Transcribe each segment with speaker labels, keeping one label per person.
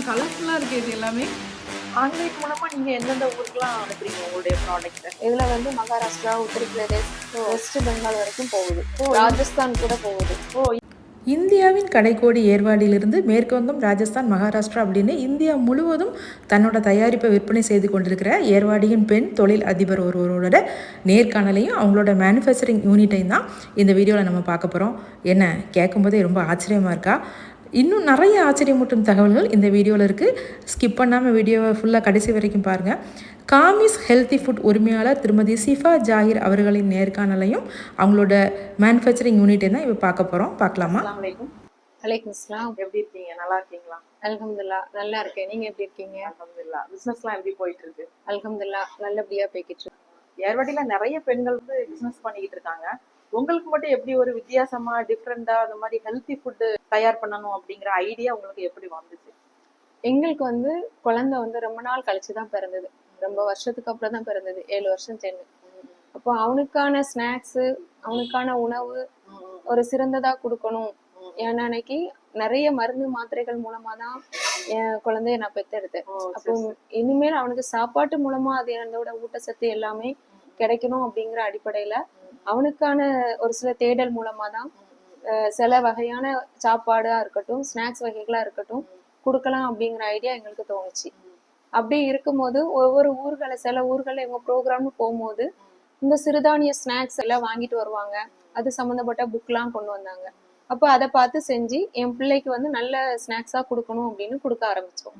Speaker 1: கலர்ஃபுல்லா இருக்கு இது எல்லாமே.
Speaker 2: ஆன்லைன் மூலமா நீங்க எந்தெந்த ஊருக்குலாம் அனுப்புறீங்க உங்களுடைய ப்ராடக்ட்?
Speaker 3: இதுல வந்து மகாராஷ்டிரா, உத்தரப்பிரதேஷ், வெஸ்ட் பெங்கால் வரைக்கும் போகுது. ராஜஸ்தான் கூட போகுது.
Speaker 4: இந்தியாவின் கடைக்கோடி ஏர்வாடியிலிருந்து மேற்குவங்கம், ராஜஸ்தான், மகாராஷ்டிரா அப்படின்னு இந்தியா முழுவதும் தன்னோட தயாரிப்பை விற்பனை செய்து கொண்டிருக்கிற ஏர்வாடியின் பெண் தொழில் அதிபர் ஒருவரோட நேர்காணலையும் அவங்களோட மேனுஃபேக்சரிங் யூனிட்டையும் தான் இந்த வீடியோவில் நம்ம பார்க்க போகிறோம். என்ன கேட்கும்போதே ரொம்ப ஆச்சரியமாக இருக்கா? இன்னும் நிறைய ஆச்சரியமூட்டும் தகவல்கள் இந்த வீடியோவில் இருக்குது. ஸ்கிப் பண்ணாமல் வீடியோவை ஃபுல்லாக கடைசி வரைக்கும் பாருங்கள். காமிஸ் ஹெல்த்தி ஃபுட் உரிமையாளர் திருமதி சிஃபா ஜாகிர் அவர்களின் நேர்காணலையும் அவங்களோட மேனுஃபேக்சரிங் யூனிட்டை தான் இப்போ பார்க்க போகிறோம். பார்க்கலாமா?
Speaker 3: அலைக்கும் அஸ்ஸலாம்.
Speaker 2: எப்படி இருக்கீங்க? நல்லா இருக்கீங்களா?
Speaker 3: அல்ஹம்துலில்லாஹ் நல்லா இருக்கேன். நீங்க எப்படி இருக்கீங்க?
Speaker 2: அல்ஹம்துலில்லாஹ். பிசினஸ்லாம் எப்படி போயிட்டு இருக்கு?
Speaker 3: அல்ஹம்துலில்லாஹ் நல்லபடியா போய்கிட்டு இருக்கு.
Speaker 2: ஏர்வாடியில நிறைய பெண்கள் வந்து பிசினஸ் பண்ணிக்கிட்டு இருக்காங்க. உங்களுக்கு மட்டும் எப்படி ஒரு வித்தியாசமா டிஃப்ரெண்டா அந்த மாதிரி ஹெல்த்தி ஃபுட் தயார் பண்ணணும் அப்படிங்கிற ஐடியா உங்களுக்கு எப்படி வந்துச்சு?
Speaker 3: எங்களுக்கு வந்து குழந்தை வந்து ரொம்ப நாள் கழிச்சு தான் பிறந்தது. ரொம்ப வருஷத்துக்கு அப்புறம் தான் பிறந்தது. 7 வருஷம் சென்று. அப்போ அவனுக்கான ஸ்நாக்ஸ், அவனுக்கான உணவு ஒரு சிறந்ததா கொடுக்கணும். ஏன்னா அன்னைக்கு நிறைய மருந்து மாத்திரைகள் மூலமா தான் என் குழந்தைய நான் பெத்தெடுத்தேன். அப்போ இனிமேல் அவனுக்கு சாப்பாட்டு மூலமா அது என்னோட ஊட்டச்சத்து எல்லாமே கிடைக்கணும் அப்படிங்கிற அடிப்படையில அவனுக்கான ஒரு சில தேடல் மூலமா தான் சில வகையான சாப்பாடா இருக்கட்டும், ஸ்நாக்ஸ் வகைகளா இருக்கட்டும் கொடுக்கலாம் அப்படிங்கிற ஐடியா எங்களுக்கு தோணுச்சு. அப்படி இருக்கும்போது ஒவ்வொரு சில ஊர்களை இவங்க ப்ரோக்ராம்னு போகும்போது இந்த சிறுதானிய ஸ்நாக்ஸ் எல்லாம் வாங்கிட்டு வருவாங்க. அது சம்மந்தப்பட்ட புக்லாம் கொண்டு வந்தாங்க. அப்போ அதை பார்த்து செஞ்சு என் பிள்ளைக்கு வந்து நல்ல ஸ்நாக்ஸா கொடுக்கணும் அப்படின்னு கொடுக்க ஆரம்பிச்சோம்.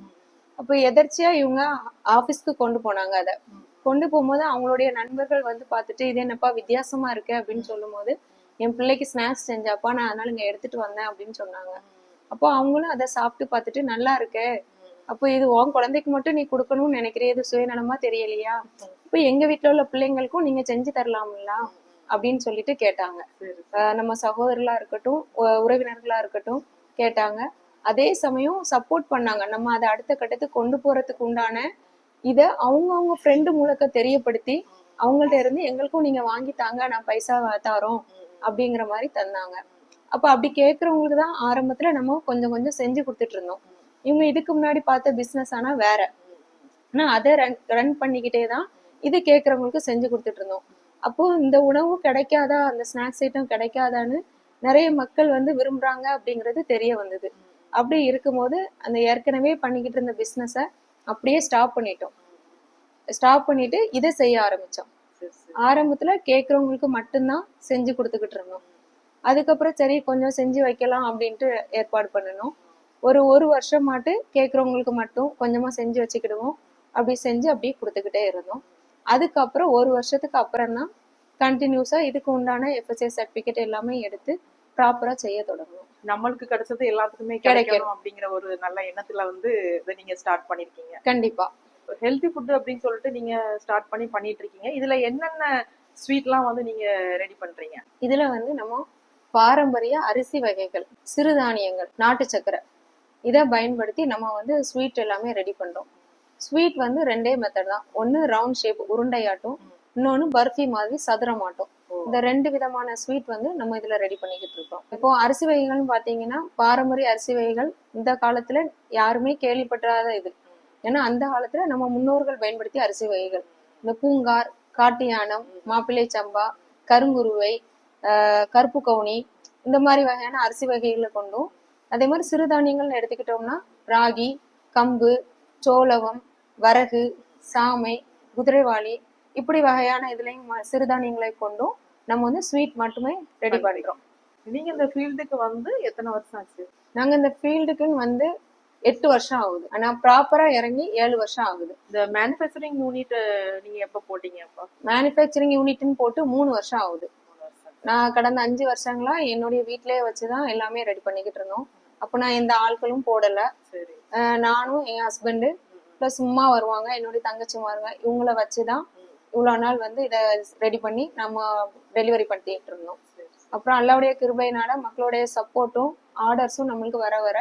Speaker 3: அப்போ எதர்ச்சியா இவங்க ஆஃபீஸ்க்கு கொண்டு போனாங்க. அதை கொண்டு போகும்போது அவங்களுடைய நண்பர்கள் வந்து பார்த்துட்டு இது என்னப்பா வித்தியாசமா இருக்கு அப்படின்னு சொல்லும் போது என் பிள்ளைக்கு ஸ்நாக்ஸ் செஞ்சாப்பா நான் அதனால இங்க எடுத்துட்டு வந்தேன் அப்படின்னு சொன்னாங்க. அப்போ அவங்களும் அதை சாப்பிட்டு பார்த்துட்டு நல்லா இருக்கு, அப்போ இது உன் குழந்தைக்கு மட்டும் நீ கொடுக்கணும்னு நினைக்கிறே, இது சுயநலமா தெரியலையா, இப்போ எங்க வீட்டுல உள்ள பிள்ளைங்களுக்கும் நீங்க செஞ்சு தரலாம்ல அப்படின்னு சொல்லிட்டு கேட்டாங்க. நம்ம சகோதரர்களா இருக்கட்டும், உறவினர்களா இருக்கட்டும் கேட்டாங்க. அதே சமயம் சப்போர்ட் பண்ணாங்க. நம்ம அதை அடுத்த கட்டத்துக்கு கொண்டு போறதுக்கு உண்டான இதை அவங்க ஃப்ரெண்டு மூலக்க தெரியப்படுத்தி அவங்கள்ட்ட இருந்து எங்களுக்கும் நீங்க வாங்கித்தாங்க, நான் பைசா தாரோம் அப்படிங்கிற மாதிரி தந்தாங்க. அப்ப அப்படி கேட்கறவங்களுக்கு தான் ஆரம்பத்துல நம்ம கொஞ்சம் கொஞ்சம் செஞ்சு கொடுத்துட்டு இருந்தோம். இவங்க இதுக்கு முன்னாடி பார்த்த பிசினஸ் ஆனா வேற, ஆனா அதை ரன் பண்ணிக்கிட்டே தான் இது கேட்கறவங்களுக்கு செஞ்சு கொடுத்துட்டு இருந்தோம். அப்போ இந்த உணவு கிடைக்காதா, அந்த ஸ்நாக்ஸ் ஐட்டம் கிடைக்காதான்னு நிறைய மக்கள் வந்து விரும்புறாங்க அப்படிங்கிறது தெரிய வந்தது. அப்படி இருக்கும்போது அந்த ஏற்கனவே பண்ணிக்கிட்டு இருந்த பிசினஸ அப்படியே ஸ்டாப் பண்ணிட்டு இதை செய்ய ஆரம்பிச்சோம். ஆரம்பத்துல கேட்கறவங்களுக்கு மட்டும்தான் செஞ்சு கொடுத்துக்கிட்டு இருந்தோம். அதுக்கப்புறம் சரி கொஞ்சம் செஞ்சு வைக்கலாம் அப்படின்ட்டு ஏற்பாடு பண்ணணும். ஒரு வருஷமாட்டு கேட்கறவங்களுக்கு மட்டும் கொஞ்சமா செஞ்சு வச்சுக்கிடுவோம். அப்படி செஞ்சு அப்படியே கொடுத்துக்கிட்டே இருந்தோம். அதுக்கப்புறம் 1 வருஷத்துக்கு அப்புறம் தான் கண்டினியூஸா இதுக்கு உண்டான FSI சர்டிபிகேட் எல்லாமே எடுத்து ப்ராப்பரா செய்ய தொடங்கணும்.
Speaker 2: நம்மளுக்கு கிடைச்சது எல்லாத்துக்குமே கிடைக்கணும் அப்படிங்கிற ஒரு நல்ல எண்ணத்துல வந்து இதை நீங்க ஸ்டார்ட் பண்ணிருக்கீங்க.
Speaker 3: கண்டிப்பா
Speaker 2: ஹெல்த்தி ஃபுட் அப்படின்னு சொல்லிட்டு நீங்க ஸ்டார்ட் பண்ணிட்டு இருக்கீங்க. இதுல என்னென்ன ஸ்வீட்லாம் வந்து நீங்க ரெடி பண்றீங்க?
Speaker 3: இதுல வந்து நம்ம பாரம்பரிய அரிசி வகைகள், சிறுதானியங்கள், நாட்டு சக்கரை இதை பயன்படுத்தி நம்ம வந்து ஸ்வீட் எல்லாமே ரெடி பண்றோம். ஸ்வீட் வந்து 2 மெத்தட் தான். ஒன்னு ரவுண்ட் ஷேப் உருண்டையாட்டும், இன்னொன்னு பர்ஃபி மாதிரி சதுரமாட்டும். இந்த 2 விதமான ஸ்வீட் வந்து நம்ம இதுல ரெடி பண்ணிக்கிட்டு இருக்கோம். இப்போ அரிசி வகைகள்னு பாத்தீங்கன்னா பாரம்பரிய அரிசி வகைகள் இந்த காலத்துல யாருமே கேள்விப்படாத இது. ஏன்னா அந்த காலத்துல நம்ம முன்னோர்கள் பயன்படுத்திய அரிசி வகைகள் இந்த பூங்கார், காட்டு யானம், மாப்பிள்ளை சம்பா, கருங்குருவை, கருப்பு கவுனி இந்த மாதிரி வகையான அரிசி வகைகளை கொண்டும், அதே மாதிரி சிறுதானியங்கள்னு எடுத்துக்கிட்டோம்னா ராகி, கம்பு, சோளவம், வரகு, சாமை, குதிரைவாளி இப்படி வகையான இதுலயும் சிறுதானியங்களை கொண்டும் நம்ம வந்து ஸ்வீட் மட்டுமே ரெடி பண்றோம்.
Speaker 2: நீங்க இந்த ஃபீல்டுக்கு வந்து எத்தனை வருஷம் ஆச்சு?
Speaker 3: நாங்க இந்த ஃபீல்டுக்குன்னு வந்து 8 வருஷம் ஆகுது. ஆனா ப்ராப்பரா இறங்கி 7 வருஷம் ஆகுது.
Speaker 2: இந்த மேனுஃபேக்சரிங் யூனிட் நீங்க எப்ப போட்டீங்க?
Speaker 3: மேனுஃபேக்சரிங் யூனிட்னு போட்டு 3 வருஷம் ஆகுது. நான் கடந்த 5 வருஷங்களா என்னுடைய வீட்டிலேயே வச்சுதான் எல்லாமே ரெடி பண்ணிக்கிட்டு இருந்தோம். அப்போ நான் எந்த ஆட்களும் போடல. நானும் என் ஹஸ்பண்டு பிளஸ் சும்மா வருவாங்க, என்னுடைய தங்கச்சிமாருங்க, இவங்கள வச்சுதான் இவ்வளவு நாள் வந்து இதை ரெடி பண்ணி நம்ம டெலிவரி பண்ணிட்டு இருந்தோம். அப்புறம் அல்லாவுடைய கிருபையினால மக்களுடைய சப்போர்ட்டும் ஆர்டர்ஸும் நம்மளுக்கு வர வர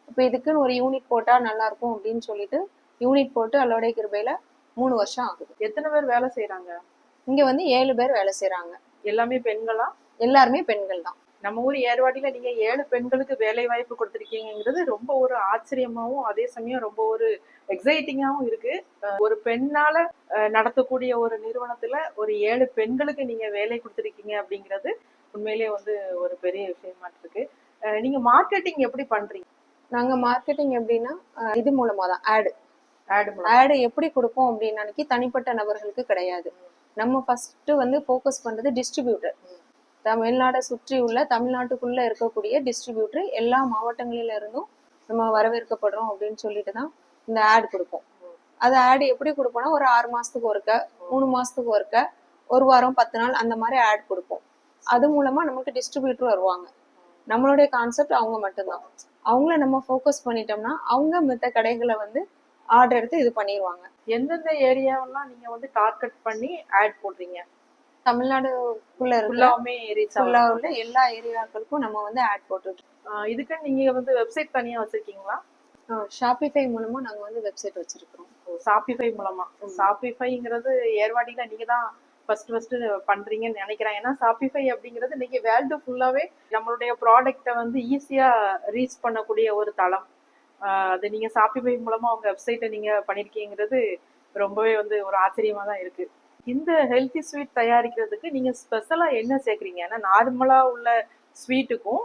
Speaker 3: இப்போ இதுக்குன்னு ஒரு யூனிட் போட்டா நல்லா இருக்கும் அப்படின்னு சொல்லிட்டு யூனிட் போட்டு அல்லாவுடைய கிருபையில 3 வருஷம் ஆகுது.
Speaker 2: எத்தனை பேர் வேலை செய்யறாங்க?
Speaker 3: இங்க வந்து 7 பேர் வேலை செய்யறாங்க.
Speaker 2: எல்லாமே பெண்களா?
Speaker 3: எல்லாருமே பெண்கள் தான்.
Speaker 2: நம்ம ஊர் ஏர்வாடியில நீங்க 7 பெண்களுக்கு வேலை வாய்ப்பு கொடுத்திருக்கீங்கிறது ரொம்ப ஒரு ஆச்சரியமாவும் அதே சமயம் ரொம்ப ஒரு எக்ஸைட்டிங்காவும் இருக்கு. ஒரு பெண்ணால நடத்தக்கூடிய ஒரு நிறுவனத்துல ஒரு 7 பெண்களுக்கு நீங்க வேலை கொடுத்திருக்கீங்க அப்படிங்கிறது உண்மையிலேயே வந்து ஒரு பெரிய விஷயமா இருக்கு. நீங்க மார்க்கெட்டிங் எப்படி பண்றீங்க?
Speaker 3: நாங்க மார்க்கெட்டிங் எப்படின்னா இது மூலமா தான் ஆடு
Speaker 2: ஆடு
Speaker 3: ஆடு எப்படி கொடுப்போம் அப்படின்னு தனிப்பட்ட நபர்களுக்கு கிடையாது. நம்ம ஃபர்ஸ்ட் வந்து ஃபோக்கஸ் பண்றது டிஸ்ட்ரிபியூட்டர். தமிழ்நாடை சுற்றி உள்ள தமிழ்நாட்டுக்குள்ள இருக்கக்கூடிய டிஸ்ட்ரிபியூட்டர் எல்லா மாவட்டங்களில இருந்தும் நம்ம வரவேற்கப்படுறோம் அப்படின்னு சொல்லிட்டு தான் இந்த ஆட் கொடுப்போம். அது ஆடு எப்படி கொடுப்போம்னா ஒரு 6 மாசத்துக்கு ஒருக்க, 3 மாசத்துக்கு ஒருக்க, ஒரு வாரம் 10 நாள் அந்த மாதிரி ஆட் கொடுப்போம். அது மூலமா நமக்கு டிஸ்ட்ரிபியூட்டர் வருவாங்க. நம்மளுடைய கான்செப்ட் அவங்க மட்டும்தான். அவங்கள நம்ம ஃபோக்கஸ் பண்ணிட்டோம்னா அவங்க மித்த கடைகளை வந்து ஆர்டர் எடுத்து இது பண்ணிடுவாங்க.
Speaker 2: எந்தெந்த ஏரியாவெல்லாம் நீங்க வந்து டார்கெட் பண்ணி ஆட் போடுறீங்க?
Speaker 3: தமிழ்நாடுக்குள்ள
Speaker 2: ஃபுல்லாவுமே ரீச்
Speaker 3: உள்ள எல்லா ஏரியாக்களுக்கும் நம்ம வந்து ஆட் போட்டுட்டு
Speaker 2: இதுக்கு நீங்க வந்து வெப்சைட் தனியா வச்சிருக்கீங்களா?
Speaker 3: ஷாப்பிஃபை மூலமா நாங்க வந்து வெப்சைட் வச்சிருக்கிறோம்.
Speaker 2: ஷாப்பிஃபை மூலமா. ஷாப்பிஃபைங்கிறது ஏர்வாடியில நீங்க தான் ஃபர்ஸ்ட் பண்றீங்கன்னு நினைக்கிறேன். ஏன்னா ஷாப்பிஃபை அப்படிங்கிறது இன்னைக்கு வேர்ல்டு ஃபுல்லாவே நம்மளுடைய ப்ராடக்ட்டை வந்து ஈஸியா ரீச் பண்ணக்கூடிய ஒரு தளம். அது நீங்க ஷாப்பிஃபை மூலமா உங்க வெப்சைட்டை நீங்க பண்ணிருக்கீங்கிறது ரொம்பவே வந்து ஒரு ஆச்சரியமா தான் இருக்கு. இந்த ஹெல்த்தி ஸ்வீட் தயாரிக்கிறதுக்கு நீங்க ஸ்பெஷலா என்ன சேர்க்குறீங்க? ஏன்னா நார்மலா உள்ள ஸ்வீட்டுக்கும்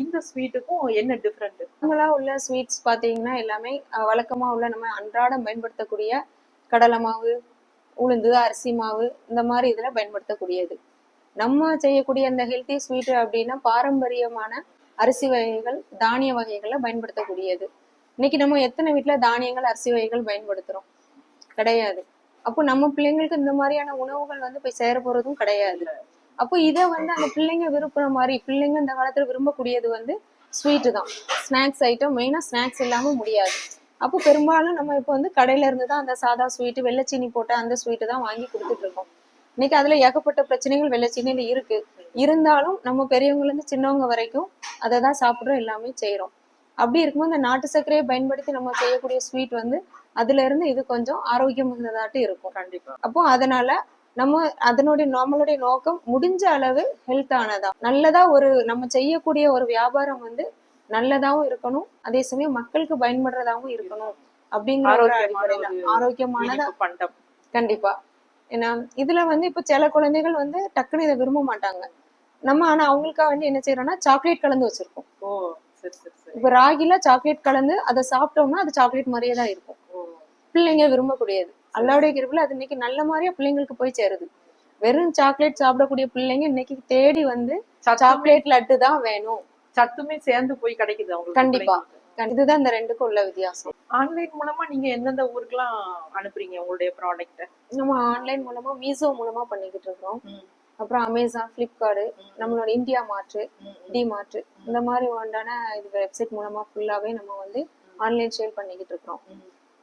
Speaker 2: இந்த ஸ்வீட்டுக்கும் என்ன டிஃப்ரெண்ட்?
Speaker 3: நார்மலா உள்ள ஸ்வீட்ஸ் பாத்தீங்கன்னா எல்லாமே வழக்கமா உள்ள நம்ம அன்றாடம் பயன்படுத்தக்கூடிய கடலை மாவு, உளுந்து, அரிசி மாவு இந்த மாதிரி இதுல பயன்படுத்தக்கூடியது. நம்ம செய்யக்கூடிய அந்த ஹெல்த்தி ஸ்வீட் அப்படின்னா பாரம்பரியமான அரிசி வகைகள், தானிய வகைகளை பயன்படுத்தக்கூடியது. இன்னைக்கு நம்ம எத்தனை வீட்டுல தானியங்கள், அரிசி வகைகள் பயன்படுத்துறோம்? கிடையாது. அப்போ நம்ம பிள்ளைங்களுக்கு இந்த மாதிரியான உணவுகள் வந்து போய் சேர போறதும் கிடையாது. அப்போ இதை வந்து அந்த பிள்ளைங்க விரும்புற மாதிரி, பிள்ளைங்க இந்த காலத்துல விரும்பக்கூடியது வந்து ஸ்வீட்டு தான். ஸ்நாக்ஸ் ஐட்டம் மெயினா ஸ்நாக்ஸ் இல்லாம முடியாது. அப்போ பெரும்பாலும் நம்ம இப்போ வந்து கடையில இருந்து தான் அந்த சாதா ஸ்வீட்டு, வெள்ளைச்சீனி போட்ட அந்த ஸ்வீட்டு தான் வாங்கி கொடுத்துட்டு இருக்கோம். இன்னைக்கு அதுல ஏகப்பட்ட பிரச்சனைகள் வெள்ளைச்சீனியில இருக்கு. இருந்தாலும் நம்ம பெரியவங்கல இருந்து சின்னவங்க வரைக்கும் அதை தான் சாப்பிட்றோம், எல்லாமே செய்யறோம். அப்படி இருக்கும்போது இந்த நாட்டு சர்க்கரையை பயன்படுத்தி நம்ம செய்யக்கூடிய ஸ்வீட் வந்து அதுல இருந்து இது கொஞ்சம் ஆரோக்கியம் மிகுந்ததாட்டு இருக்கும்.
Speaker 2: கண்டிப்பா.
Speaker 3: அப்போ அதனால நம்ம நம்மளுடைய நோக்கம் முடிஞ்ச அளவு ஹெல்த் ஆனதா, நல்லதா ஒரு நம்ம செய்யக்கூடிய ஒரு வியாபாரம் வந்து நல்லதாவும் இருக்கணும், அதே சமயம் மக்களுக்கு பயன்படுறதாவும் இருக்கணும் அப்படிங்கிற ஒரு அடிப்படையில ஆரோக்கியமானதா
Speaker 2: பண்டம்.
Speaker 3: கண்டிப்பா. ஏன்னா இதுல வந்து இப்ப சில குழந்தைகள் வந்து டக்குன்னு இதை விரும்ப மாட்டாங்க. நம்ம ஆனா அவங்களுக்காக வேண்டி என்ன செய்யறோம்னா சாக்லேட் கலந்து வச்சிருக்கோம். இப்ப ராகில சாக்லேட் கலந்து அதை சாப்பிட்டோம்னா அது சாக்லேட் மாதிரியே தான் இருக்கும். பிள்ளைங்க விரும்பக்கூடியது. அல்லாவுடைய கிருபையில அது இன்னைக்கு நல்ல மாதிரியா பிள்ளைங்களுக்கு போய் சேருது. வெறும் சாக்லேட் சாப்பிடக்கூடிய பிள்ளைங்க இன்னைக்கு தேடி வந்து சாக்லேட் லட்டு தான் வேணும்,
Speaker 2: சத்துமே சேர்ந்து போய் கிடைக்குது அவங்களுக்கு.
Speaker 3: கண்டிப்பா. இதுதான் இந்த ரெண்டுக்கும் உள்ள வித்தியாசம்.
Speaker 2: ஆன்லைன் மூலமா நீங்க எந்தெந்த ஊருக்குலாம் அனுப்புறீங்க உங்களுடைய ப்ராடக்ட்?
Speaker 3: நம்ம ஆன்லைன் மூலமா மீசோ மூலமா பண்ணிக்கிட்டு இருக்கோம். அப்புறம் அமேசான், பிளிப்கார்ட், நம்மளோட இந்தியா மார்ட், டி மார்ட் இந்த மாதிரி உண்டான இது வெப்சைட் மூலமா ஃபுல்லாவே நம்ம வந்து ஆன்லைன் சேல் பண்ணிக்கிட்டு இருக்கோம்.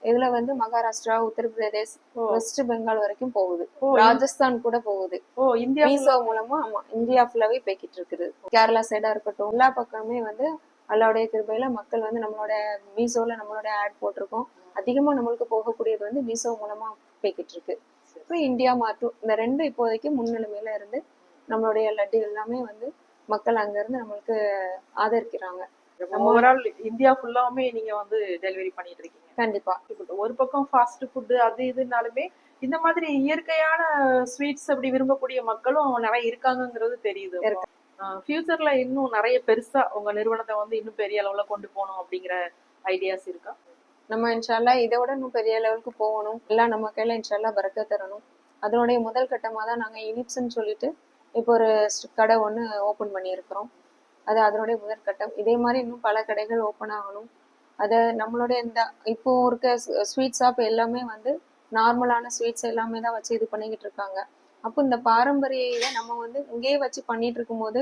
Speaker 3: இதுல வந்து மகாராஷ்டிரா, உத்தரப்பிரதேஷ், வெஸ்ட் பெங்கால் வரைக்கும் போகுது, ராஜஸ்தான் கூட போகுது. மீசோ மூலமா ஆமா இந்தியா ஃபுல்லாவே போய்கிட்டு இருக்குது. கேரளா சைடா இருக்கட்டும், எல்லா பக்கமே வந்து அல்லாவுடைய கிருபையில மக்கள் வந்து நம்மளோட மீசோல நம்மளோட ஆட் போட்டிருக்கோம். அதிகமா நம்மளுக்கு போகக்கூடியது வந்து மீசோ மூலமா போய்கிட்டு இருக்கு. அப்புறம் இந்தியா மார்ட்டும், இந்த ரெண்டு இப்போதைக்கு முன்னிலைமையில இருந்து நம்மளுடைய லட்டு எல்லாமே வந்து மக்கள் அங்க இருந்து நம்மளுக்கு ஆதரிக்கிறாங்க.
Speaker 2: ஓவரால் இந்தியா ஃபுல்லாவுமே நீங்க வந்து டெலிவரி பண்ணிட்டு இருக்கீங்க.
Speaker 3: கண்டிப்பா.
Speaker 2: ஒரு பக்கம் ஃபாஸ்ட் ஃபுட் அது இதுனாலுமே இந்த மாதிரி இயற்கையான ஸ்வீட்ஸ் அப்படி விரும்பக்கூடிய மக்களும் நிறைய இருக்காங்கிறது தெரியுது. ஃபியூச்சர்ல இன்னும் நிறைய பெருசா உங்க நிறுவனத்தை வந்து இன்னும் பெரிய அளவுல கொண்டு போகணும் அப்படிங்கிற ஐடியாஸ் இருக்கா?
Speaker 3: நம்ம இன்ஷால்லா இதை விட இன்னும் பெரிய லெவலுக்கு போகணும், எல்லாம் நம்ம கையில இன்ஷால்லா பறக்க தரணும். அதனுடைய முதல் கட்டமா தான் நாங்க இனிப்ஸ்ன்னு சொல்லிட்டு இப்போ ஒரு கடை ஒன்று ஓப்பன் பண்ணியிருக்கிறோம். அது அதனுடைய முதல் கட்டம். இதே மாதிரி இன்னும் பல கடைகள் ஓப்பன் ஆகணும். அதை நம்மளுடைய இந்த இப்போ இருக்க ஸ்வீட் ஷாப் எல்லாமே வந்து நார்மலான ஸ்வீட்ஸ் எல்லாமே தான் வச்சு இது பண்ணிக்கிட்டு இருக்காங்க. அப்போ இந்த பாரம்பரிய இதை நம்ம வந்து இங்கேயே வச்சு பண்ணிட்டு இருக்கும்போது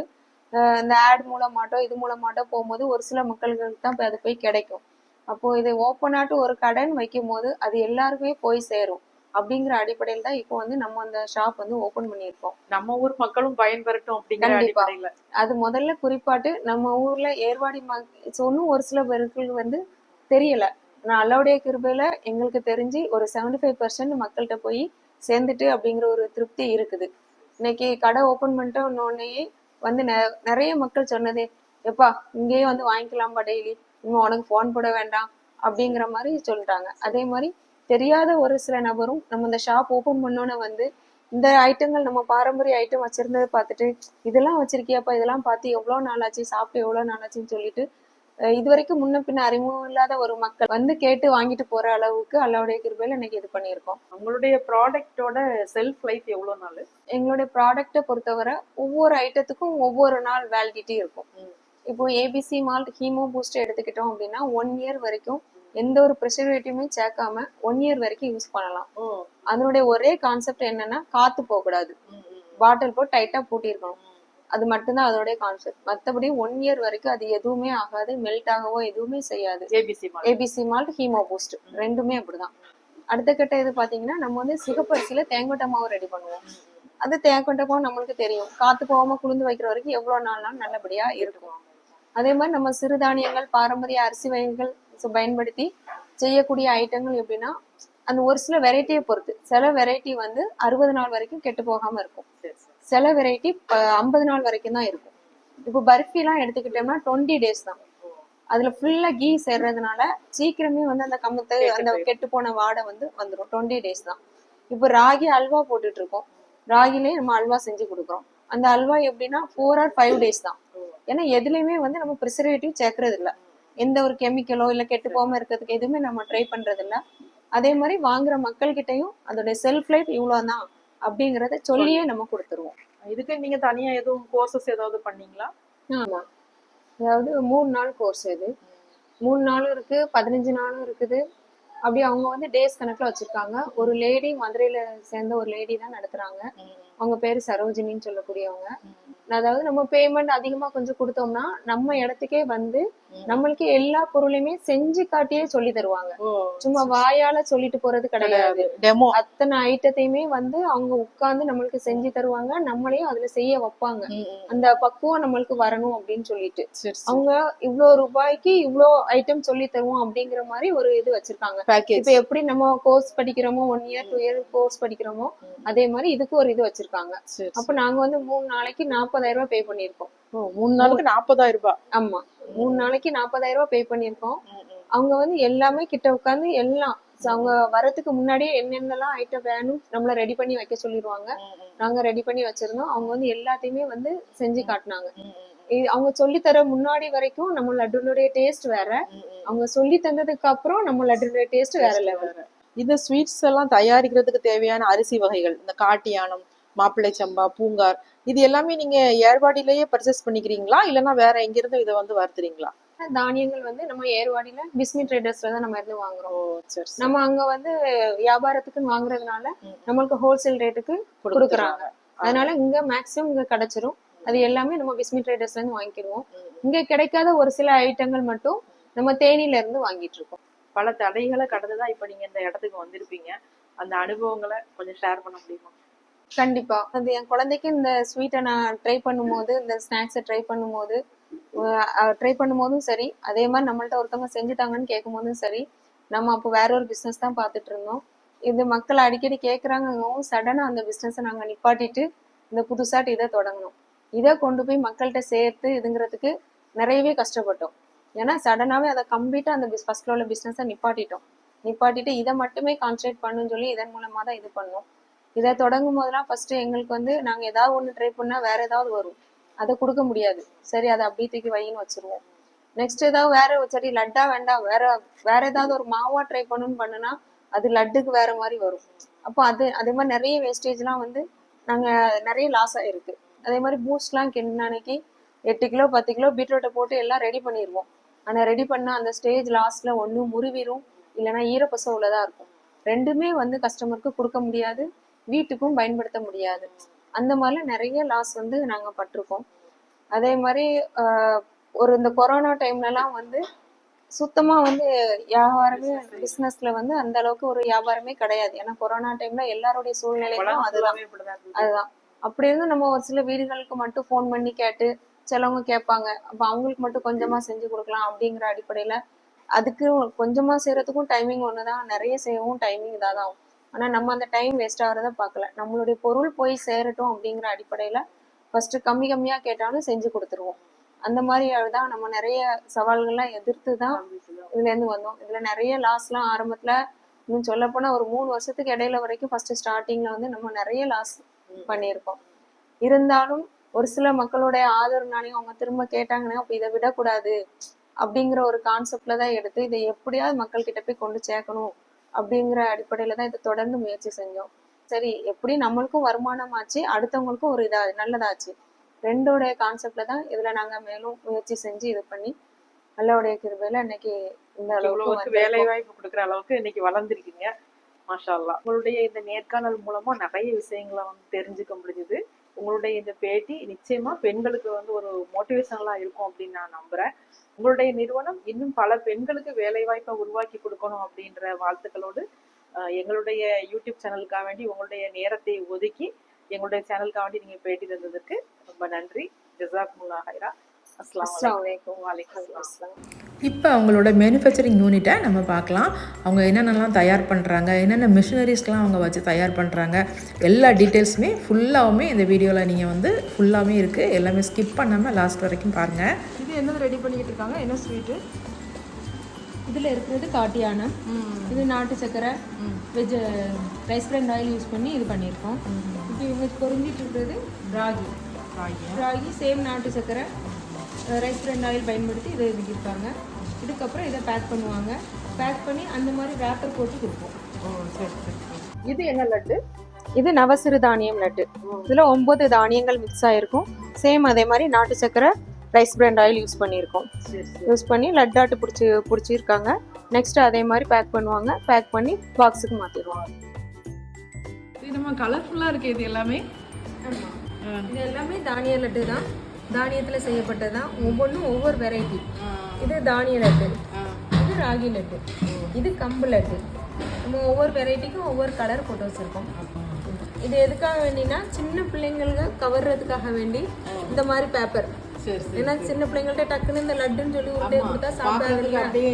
Speaker 3: இந்த ஆட் மூலமாட்டோ இது மூலமாட்டோ போகும்போது ஒரு சில மக்கள்களுக்கு தான் அது போய் கிடைக்கும். அப்போ இதை ஓப்பனாட்டு ஒரு கடன் வைக்கும் போது அது எல்லாருக்குமே போய் சேரும் அப்படிங்கிற அடிப்படையில் தான் இப்போ வந்து நம்ம அந்த ஷாப் வந்து ஓபன் பண்ணியிருக்கோம்.
Speaker 2: நம்ம ஊர் மக்களும் பயன்பெறட்டும் அப்படிங்கிற அடிப்படையில.
Speaker 3: அது முதல்ல குறிப்பாட்டு நம்ம ஊர்ல ஏர்வாடி ஒன்னும் ஒரு சில பேருக்கு வந்து தெரியல. நான் அல்லாவுடைய கிருபையில எங்களுக்கு தெரிஞ்சு ஒரு 75% மக்கள்கிட்ட போய் சேர்ந்துட்டு அப்படிங்கிற ஒரு திருப்தி இருக்குது. இன்னைக்கு கடை ஓபன் பண்ணிட்டோன்னே வந்து நிறைய மக்கள் சொன்னதே, எப்பா இங்கேயே வந்து வாங்கிக்கலாம்பா டெய்லி, இன்னும் உனக்கு போன் போட வேண்டாம் அப்படிங்கிற மாதிரி சொல்லிட்டாங்க. அதே மாதிரி தெரியாத ஒரு சில நபரும் நம்ம இந்த ஷாப் ஓபன் பண்ணோன்னு வந்து இந்த ஐட்டங்கள் நம்ம பாரம்பரிய ஐட்டம் வச்சிருந்ததை பார்த்துட்டு, இதெல்லாம் வச்சிருக்கியாப்பா, இதெல்லாம் பார்த்து எவ்வளவு நாள் ஆச்சு, சாப்பிட்டு எவ்வளவு நாள் ஆச்சுன்னு சொல்லிட்டு இது வரைக்கும் முன்ன பின்ன அறிமுகம் இல்லாத ஒரு மக்கள் வந்து கேட்டு வாங்கிட்டு போற அளவுக்கு அல்லாவுடைய கிருபையில இன்னைக்கு இது பண்ணியிருக்கோம்.
Speaker 2: உங்களுடைய ப்ராடக்டோட செல்ஃப் லைஃப் எவ்வளவு நாள்?
Speaker 3: எங்களுடைய ப்ராடக்ட்டை பொறுத்தவரை ஒவ்வொரு ஐட்டத்துக்கும் ஒவ்வொரு நாள் வேலிடிட்டி இருக்கும். இப்போ ஏபிசி மால்ட் ஹீமோ பூஸ்ட் எடுத்துக்கிட்டோம் அப்படின்னா 1 இயர் வரைக்கும் எந்த ஒரு ப்ரிசர்வேட்டிவுமே சேர்க்காம 1 இயர் வரைக்கும் யூஸ் பண்ணலாம். அதனுடைய ஒரே கான்செப்ட் என்னன்னா காத்து போக கூடாது, பாட்டில் போட்டு டைட்டா பூட்டியிருக்கணும். அது மட்டும்தான் அதோடைய கான்செப்ட். மற்றபடி 1 இயர் வரைக்கும் அது எதுவுமே ஆகாது, மெல்ட் ஆகவோ எதுவுமே செய்யாது. ஏபிசி மால்ட் ஹீமோ பூஸ்ட் ரெண்டுமே அப்படிதான். அடுத்த கட்ட இது பாத்தீங்கன்னா நம்ம வந்து சிகப்பரிசியில தேங்கொட்டை மாவு ரெடி பண்ணுவோம். அது தேங்கொட்டை மாவு நம்மளுக்கு தெரியும், காத்து போகாம குளிர்ந்து வைக்கிற வரைக்கும் எவ்வளவு நாள்னாலும் நல்லபடியா இருக்கும். அதே மாதிரி நம்ம சிறுதானியங்கள் பாரம்பரிய அரிசி வகைகள் பயன்படுத்தி செய்யக்கூடிய ஐட்டங்கள் எப்படின்னா அந்த ஒரு சில வெரைட்டியை பொறுத்து, சில வெரைட்டி வந்து 60 நாள் வரைக்கும் கெட்டு போகாம இருக்கும், சில வெரைட்டி 50 நாள் வரைக்கும் தான் இருக்கும். இப்போ பர்ஃபி எல்லாம் எடுத்துக்கிட்டோம்னா 20 days தான். அதுல ஃபுல்லா கீ சேர்றதுனால சீக்கிரமே வந்து அந்த கம்பத்தை அந்த கெட்டு போன வாடை வந்து வந்துடும். 20 days தான். இப்போ ராகி அல்வா போட்டுட்டு இருக்கோம், ராகிலே நம்ம அல்வா செஞ்சு கொடுக்குறோம். அந்த அல்வா எப்படின்னா 4 or 5 days தான். ஏன்னா எதுலையுமே வந்து நம்ம ப்ரிசர்வேட்டிவ் சேர்க்கறது இல்லை, எந்த ஒரு கெமிக்கலோ இல்லை கெட்டு போகாம இருக்கிறதுக்கு எதுவுமே நம்ம ட்ரை பண்றது இல்லை. அதே மாதிரி வாங்குற மக்கள் கிட்டையும் அதோட செல்ஃப் லைஃப் இவ்வளவுதான் அப்படிங்கறத சொல்லியே நம்ம கொடுத்துருவோம்.
Speaker 2: இதுக்கு நீங்க தனியா எதுவும் கோர்சஸ் ஏதாவது பண்ணீங்களா?
Speaker 3: ஆமா, அதாவது 3 நாள் கோர்ஸ். இது 3 நாளும் இருக்கு, 15 நாளும் இருக்குது. அப்படி அவங்க வந்து டேஸ் கணக்குல வச்சிருக்காங்க. ஒரு லேடி மதுரையில சேர்ந்த ஒரு லேடி தான் நடத்துறாங்க. அவங்க பேரு சரோஜினின்னு சொல்லக்கூடியவங்க. அதாவது நம்ம பேமெண்ட் அதிகமா கொஞ்சம் கொடுத்தோம்னா நம்ம இடத்துக்கே வந்து நம்மளுக்கு எல்லா பொருளையுமே செஞ்சு காட்டியே சொல்லி தருவாங்க. சும்மா வாயால சொல்லிட்டு போறது கிடையாது, டெமோ அத்தனை ஐட்டத்தையுமே வந்து அவங்க உட்கார்ந்து நம்மளுக்கு செஞ்சு தருவாங்க, நம்மளையும் அதுல செய்ய வைப்பாங்க. அந்த பக்குவம் நம்மளுக்கு வரணும் அப்படின்னு சொல்லிட்டு அவங்க இவ்வளவு ரூபாய்க்கு இவ்வளோ ஐட்டம் சொல்லி தருவோம் அப்படிங்கிற மாதிரி ஒரு இது வச்சிருக்காங்க. இப்ப எப்படி நம்ம கோர்ஸ் படிக்கிறோமோ 1 year 2 year கோர்ஸ் படிக்கிறோமோ அதே மாதிரி இதுக்கு ஒரு இது வச்சிருக்காங்க. அப்ப நாங்க வந்து 3 நாளைக்கு 40,000 ரூபாய் பே பண்ணிருக்கோம்.
Speaker 2: 3 நாளுக்கு 40,000 ரூபாய்?
Speaker 3: ஆமா, 3 நாளைக்கு 40,000 ரூபாய் பே பண்ணிருக்கோம். அவங்க வந்து எல்லாமே கிட்ட உட்காந்து எல்லாம் அவங்க வரதுக்கு முன்னாடியே என்னென்னலாம் ஐட்டம் வேணும் நம்மள ரெடி பண்ணி வைக்க சொல்லிடுவாங்க. நாங்க ரெடி பண்ணி வச்சிருந்தோம். அவங்க வந்து எல்லாத்தையுமே வந்து செஞ்சு காட்டினாங்க. அவங்க சொல்லி தர முன்னாடி வரைக்கும் நம்ம லட்டுனுடைய டேஸ்ட் வேற, அவங்க சொல்லி தந்ததுக்கு அப்புறம் நம்ம லட்டுனுடைய டேஸ்ட் வேற லெவல்.
Speaker 2: இது ஸ்வீட்ஸ் எல்லாம் தயாரிக்கிறதுக்கு தேவையான அரிசி வகைகள், இந்த காட்டியானம், மாப்பிள்ளை சம்பா, பூங்கார், இது எல்லாமே நீங்க ஏர்வாடியிலேயே பர்ச்சேஸ் பண்ணிக்கிறீங்களா இல்லைன்னா வேற எங்க இருந்து இதை வந்து வருத்துறீங்களா?
Speaker 3: தானியங்கள் வந்து நம்ம ஏர்வாடியில பிஸ்மி ட்ரேடர்ஸ்ல தான் நம்ம இருந்து வாங்குறோம். நம்ம அங்க வந்து வியாபாரத்துக்குன்னு வாங்குறதுனால நம்மளுக்கு ஹோல்சேல் ரேட்டுக்கு கொடுக்குறாங்க. அதனால இங்க மேக்சிமம் இங்க கிடைச்சிரும். அது எல்லாமே நம்ம பிஸ்மி ட்ரேடர்ஸ்ல இருந்து வாங்கிடுவோம். இங்க கிடைக்காத ஒரு சில ஐட்டங்கள் மட்டும் நம்ம தேனியில இருந்து வாங்கிட்டு இருக்கோம்.
Speaker 2: பல தடைகளை கடந்துதான் இப்ப நீங்க இந்த இடத்துக்கு வந்திருப்பீங்க. அந்த அனுபவங்களை கொஞ்சம் ஷேர் பண்ண முடியுமா?
Speaker 3: கண்டிப்பா. அது என் குழந்தைக்கு இந்த ஸ்வீட்டை நான் ட்ரை பண்ணும்போது, இந்த ஸ்நாக்ஸை ட்ரை பண்ணும்போதும் சரி, அதே மாதிரி நம்மள்ட்ட ஒருத்தவங்க செஞ்சுட்டாங்கன்னு கேட்கும் போதும் சரி, நம்ம அப்போ வேற ஒரு பிசினஸ் தான் பார்த்துட்டு இருந்தோம். இது மக்கள் அடிக்கடி கேட்கறாங்கவும் சடனா அந்த பிசினஸை நாங்க நிப்பாட்டிட்டு இந்த புதுசாட்டு இதை தொடங்கணும். இதை கொண்டு போய் மக்கள்கிட்ட சேர்த்து இதுங்கிறதுக்கு நிறையவே கஷ்டப்பட்டோம். ஏன்னா சடனாவே அதை கம்ப்ளீட்டா அந்த ஃபர்ஸ்ட்ல உள்ள பிசினஸை நிப்பாட்டிட்டு இதை மட்டுமே கான்சென்ட்ரேட் பண்ணுன்னு சொல்லி இதன் மூலமா தான் இது பண்ணோம். இதை தொடங்கும் போதெல்லாம் ஃபர்ஸ்ட் எங்களுக்கு வந்து நாங்க ஏதாவது ஒண்ணு ட்ரை பண்ணா வேற ஏதாவது வரும், அதை கொடுக்க முடியாது. சரி அதை அப்படியே தூக்கி வைன்னு வச்சிருவோம். நெக்ஸ்ட் ஏதாவது வேற, சரி லட்டா வேண்டாம், வேற ஏதாவது ஒரு மாவா ட்ரை பண்ணுன்னா அது லட்டுக்கு வேற மாதிரி வரும். அப்போ அதே மாதிரி நிறைய வேஸ்டேஜ் எல்லாம் வந்து நாங்க நிறைய லாஸ் ஆயிருக்கு. அதே மாதிரி பூஸ்ட்லாம் கிண்ணானைக்கு 8 கிலோ 10 கிலோ பீட்ரூட்டை போட்டு எல்லாம் ரெடி பண்ணிடுவோம். ஆனா ரெடி பண்ணா அந்த ஸ்டேஜ் லாஸ்ட்ல ஒண்ணு முறிவிரும், இல்லைன்னா ஈரப்பசம் உள்ளதா இருக்கும். ரெண்டுமே வந்து கஸ்டமருக்கு கொடுக்க முடியாது, வீட்டுக்கும் பயன்படுத்த முடியாது. அந்த மாதிரிலாம் நிறைய லாஸ் வந்து நாங்க பட்டிருக்கோம். அதே மாதிரி ஒரு இந்த கொரோனா டைம்லலாம் வந்து சுத்தமா வந்து வியாபாரமே பிசினஸ்ல வந்து அந்த அளவுக்கு ஒரு வியாபாரமே கிடையாது. ஏன்னா கொரோனா டைம்ல எல்லாருடைய சூழ்நிலையும் அதுதான். அப்படி இருந்து நம்ம ஒரு சில வீடுகளுக்கு மட்டும் ஃபோன் பண்ணி கேட்டு சிலவங்க கேட்பாங்க, அப்ப அவங்களுக்கு மட்டும் கொஞ்சமா செஞ்சு கொடுக்கலாம் அப்படிங்கிற அடிப்படையில அதுக்கு கொஞ்சமா செய்யறதுக்கும் டைமிங் ஒண்ணுதான், நிறைய செய்யவும் டைமிங் இதாதான் ஆகும். ஆனா நம்ம அந்த டைம் வேஸ்ட் ஆகிறத பார்க்கல, நம்மளுடைய பொருள் போய் சேரட்டும் அப்படிங்கிற அடிப்படையில ஃபர்ஸ்ட் கம்மி கம்மியா கேட்டாலும் செஞ்சு கொடுத்துருவோம். அந்த மாதிரி தான் நம்ம நிறைய சவால்கள்லாம் எதிர்த்து தான் இதுல இருந்து வந்தோம். இதுல நிறைய லாஸ்லாம் ஆரம்பத்துல இன்னும் சொல்ல போனா ஒரு 3 வருஷத்துக்கு இடையில வரைக்கும் ஃபர்ஸ்ட் ஸ்டார்டிங்ல வந்து நம்ம நிறைய லாஸ் பண்ணியிருக்கோம். இருந்தாலும் ஒரு சில மக்களுடைய ஆதரவுனாலையும் அவங்க திரும்ப கேட்டாங்கன்னா அப்ப இதை விடக்கூடாது அப்படிங்கிற ஒரு கான்செப்ட்ல தான் எடுத்து இதை எப்படியாவது மக்கள் கிட்ட போய் கொண்டு சேர்க்கணும் அப்படிங்கிற அடிப்படையில தான் இதை தொடர்ந்து முயற்சி செஞ்சோம். சரி, எப்படி நம்மளுக்கும் வருமானம் ஆச்சு, அடுத்தவங்களுக்கும் ஒரு நல்லதாச்சு. ரெண்டோடைய கான்செப்ட்ல தான் இதுல நாங்க மேலும் முயற்சி செஞ்சு இது பண்ணி நல்லவுடைய கிருபையில இன்னைக்கு இந்த அளவுக்கு
Speaker 2: வேலை வாய்ப்பு கொடுக்குற அளவுக்கு இன்னைக்கு வளர்ந்துருக்கீங்க. மாஷா அல்லாஹ். உங்களுடைய இந்த நேர்காணல் மூலமா நிறைய விஷயங்களை வந்து தெரிஞ்சுக்க முடியுது. உங்களுடைய இந்த பேட்டி நிச்சயமா பெண்களுக்கு வந்து ஒரு மோட்டிவேஷனலா இருக்கும் அப்படின்னு நான் நம்புறேன். உங்களுடைய நிறுவனம் இன்னும் பல பெண்களுக்கு வேலை வாய்ப்பை உருவாக்கி கொடுக்கணும் அப்படின்ற வாழ்த்துக்களோடு எங்களுடைய யூடியூப் சேனலுக்காக வேண்டி உங்களுடைய நேரத்தை ஒதுக்கி எங்களுடைய சேனலுக்காக வேண்டி நீங்க பேட்டி தந்ததுக்கு ரொம்ப நன்றி. ஜஸாக்குமுல்லாஹ் ஹைரா. அஸ்ஸலாமு அலைக்கும். வலைக்கும் அஸ்ஸலாம்.
Speaker 4: இப்போ அவங்களோட மேனுஃபேக்சரிங் யூனிட்டை நம்ம பார்க்கலாம். அவங்க என்னென்னலாம் தயார் பண்ணுறாங்க, என்னென்ன மிஷினரிஸ்லாம் அவங்க வச்சு தயார் பண்ணுறாங்க, எல்லா டீட்டெயில்ஸுமே ஃபுல்லாகவுமே இந்த வீடியோவில் நீங்கள் வந்து ஃபுல்லாகவே இருக்குது. எல்லாமே ஸ்கிப் பண்ணாமல் லாஸ்ட் வரைக்கும் பாருங்கள்.
Speaker 2: இது என்னது ரெடி பண்ணிக்கிட்டு இருக்காங்க? என்ன ஸ்வீட்டு?
Speaker 3: இதில் இருக்கிறது காட்டியானம், இது நாட்டு சக்கரை, veg rice brand oil use பண்ணி இது பண்ணியிருக்கோம். இப்போ இவங்க பொருந்திட்டு இருக்கிறது ராகி சேம் நாட்டு சக்கரை ரைஸ் பிராண்ட் ஆயில் பயன்படுத்தி இதை இருக்காங்க. இதுக்கப்புறம் இதை பேக் பண்ணுவாங்க. பேக் பண்ணி அந்த மாதிரி ரேப்பர் போட்டு கொடுப்போம்.
Speaker 2: இது என்ன லட்டு?
Speaker 3: இது நவசிறு தானியம் லட்டு. இதில் 9 தானியங்கள் மிக்ஸ் ஆகிருக்கும். சேம் அதே மாதிரி நாட்டு சக்கரை ரைஸ் பிராண்ட் ஆயில் யூஸ் பண்ணியிருக்கோம். யூஸ் பண்ணி லட்டாட்டு பிடிச்சிருக்காங்க. நெக்ஸ்ட் அதே மாதிரி பேக் பண்ணுவாங்க. பேக் பண்ணி பாக்ஸுக்கு மாற்றிடுவாங்க.
Speaker 2: இது நம்ம கலர்ஃபுல்லாக இருக்குது. இது எல்லாமே
Speaker 3: இது எல்லாமே தானிய லட்டு தான். தானியத்தில் செய்யப்பட்டது தான். ஒவ்வொன்றும் ஒவ்வொரு வெரைட்டி. இது தானிய லட்டு, இது ராகி லட்டு, இது கம்பு லட்டு. நம்ம ஒவ்வொரு வெரைட்டிக்கும் ஒவ்வொரு கலர் போட்டு வச்சுருக்கோம். இது எதுக்காக வேண்டினா சின்ன பிள்ளைங்களுக்கு கவர்றதுக்காக வேண்டி இந்த மாதிரி பேப்பர். ஏன்னா சின்ன பிள்ளைங்கள்ட்ட டக்குன்னு இந்த லட்டுன்னு சொல்லி உருட்டை கொடுத்தா சாப்பிடாது.